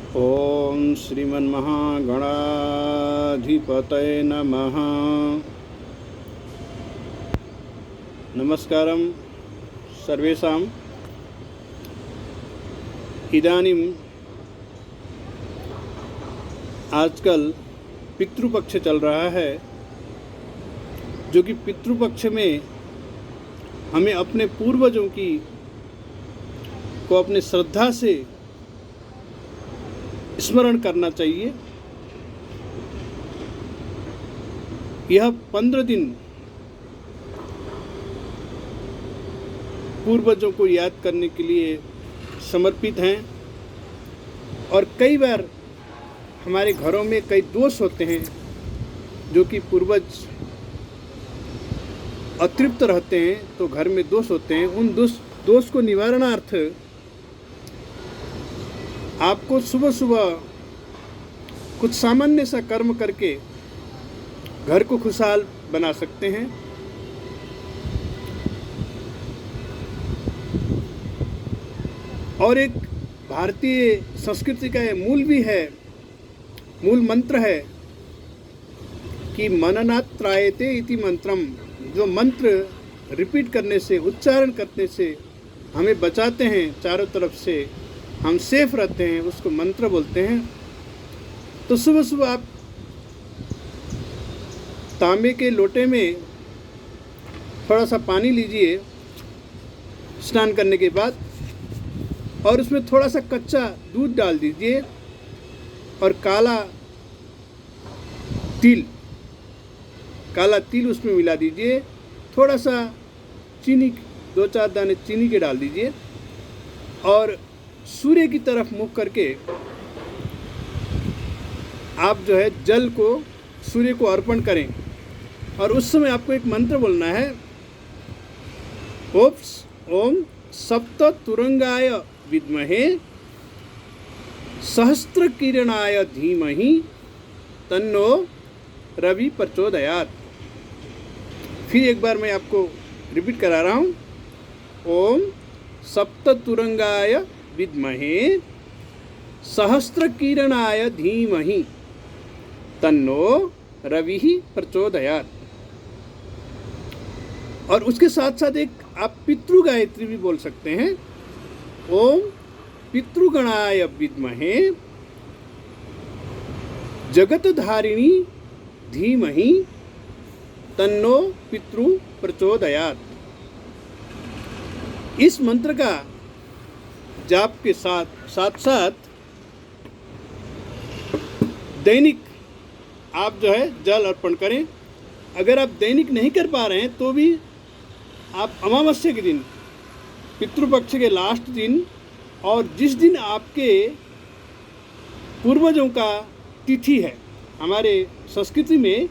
ओम श्रीमन्महागणाधिपतये नमः। नमस्कारं सर्वेषां। इदानीं आजकल पितृपक्ष चल रहा है, जो कि पितृपक्ष में हमें अपने पूर्वजों को अपने श्रद्धा से स्मरण करना चाहिए। यह 15 दिन पूर्वजों को याद करने के लिए समर्पित हैं। और कई बार हमारे घरों में कई दोष होते हैं, जो कि पूर्वज अतृप्त रहते हैं, तो घर में दोष होते हैं। उन दोष को निवारणार्थ आपको सुबह सुबह कुछ सामान्य सा कर्म करके घर को खुशहाल बना सकते हैं। और एक भारतीय संस्कृति का यह मूल मंत्र है कि मननात् त्रायते इति मंत्रम। जो मंत्र रिपीट करने से, उच्चारण करने से हमें बचाते हैं, चारों तरफ से हम सेफ रहते हैं, उसको मंत्र बोलते हैं। तो सुबह सुबह आप तांबे के लोटे में थोड़ा सा पानी लीजिए स्नान करने के बाद, और उसमें थोड़ा सा कच्चा दूध डाल दीजिए और काला तिल उसमें मिला दीजिए। थोड़ा सा चीनी, 2-4 दाने चीनी के डाल दीजिए और सूर्य की तरफ मुख करके आप जो है जल को सूर्य को अर्पण करें। और उस समय आपको एक मंत्र बोलना है, ओम सप्त तुरंगाय विद्महे सहस्त्र किरणाय धीमहि तन्नो रवि प्रचोदयात्। फिर एक बार मैं आपको रिपीट करा रहा हूँ। ओम सप्त तुरंगाय विद्महे सहस्त्र किरणाय धीमहि तन्नो रवि प्रचोदयात्। और उसके साथ साथ एक आप पितृ गायत्री भी बोल सकते हैं। ओम पितृगणाय विद्महे जगतधारिणी धीमहि तन्नो पितृ प्रचोदयात्। इस मंत्र का जाप के साथ साथ दैनिक आप जो है जल अर्पण करें। अगर आप दैनिक नहीं कर पा रहे हैं तो भी आप अमावस्या के दिन, पितृपक्ष के लास्ट दिन, और जिस दिन आपके पूर्वजों का तिथि है, हमारे संस्कृति में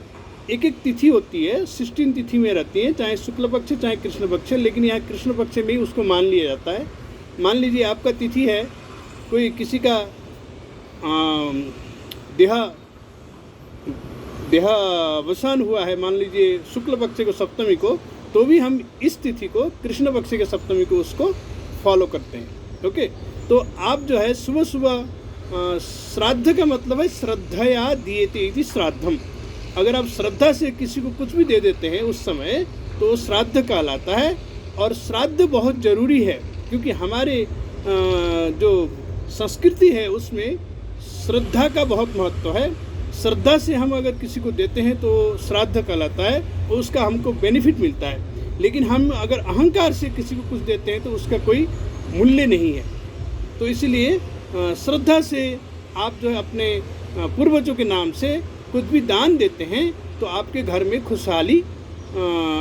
एक तिथि होती है, 16 तिथि में रहती है, चाहे शुक्ल पक्ष चाहे कृष्ण पक्ष, लेकिन यहाँ कृष्ण पक्ष में ही उसको मान लिया जाता है। मान लीजिए आपका तिथि है, कोई किसी का देहावसान हुआ है, मान लीजिए शुक्ल पक्ष को सप्तमी को, तो भी हम इस तिथि को कृष्ण पक्ष के सप्तमी को उसको फॉलो करते हैं। ओके, तो आप जो है सुबह सुबह श्राद्ध का मतलब है श्रद्धया दीयते इति श्राद्धम। अगर आप श्रद्धा से किसी को कुछ भी दे देते हैं उस समय, तो श्राद्ध कहलाता है। और श्राद्ध बहुत ज़रूरी है, क्योंकि हमारे जो संस्कृति है उसमें श्रद्धा का बहुत महत्व है। श्रद्धा से हम अगर किसी को देते हैं तो श्राद्ध कहलाता है और उसका हमको बेनिफिट मिलता है। लेकिन हम अगर अहंकार से किसी को कुछ देते हैं तो उसका कोई मूल्य नहीं है। तो इसलिए श्रद्धा से आप जो है अपने पूर्वजों के नाम से कुछ भी दान देते हैं तो आपके घर में खुशहाली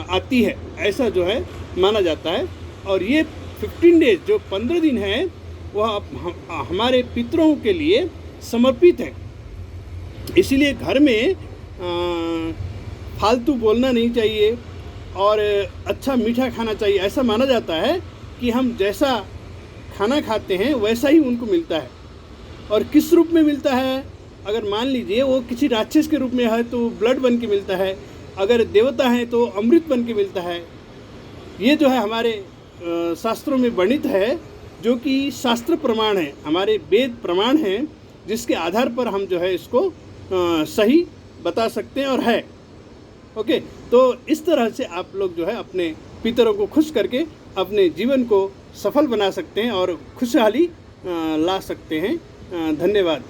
आती है, ऐसा जो है माना जाता है। और ये 15 डेज जो 15 दिन है वह हमारे पितरों के लिए समर्पित है। इसीलिए घर में फालतू बोलना नहीं चाहिए और अच्छा मीठा खाना चाहिए। ऐसा माना जाता है कि हम जैसा खाना खाते हैं वैसा ही उनको मिलता है। और किस रूप में मिलता है? अगर मान लीजिए वो किसी राक्षस के रूप में है तो ब्लड बन के मिलता है, अगर देवता है तो अमृत बन के मिलता है। ये जो है हमारे शास्त्रों में वर्णित है, जो कि शास्त्र प्रमाण है, हमारे वेद प्रमाण हैं जिसके आधार पर हम जो है इसको सही बता सकते हैं और है। ओके, तो इस तरह से आप लोग जो है अपने पितरों को खुश करके अपने जीवन को सफल बना सकते हैं और खुशहाली ला सकते हैं। धन्यवाद।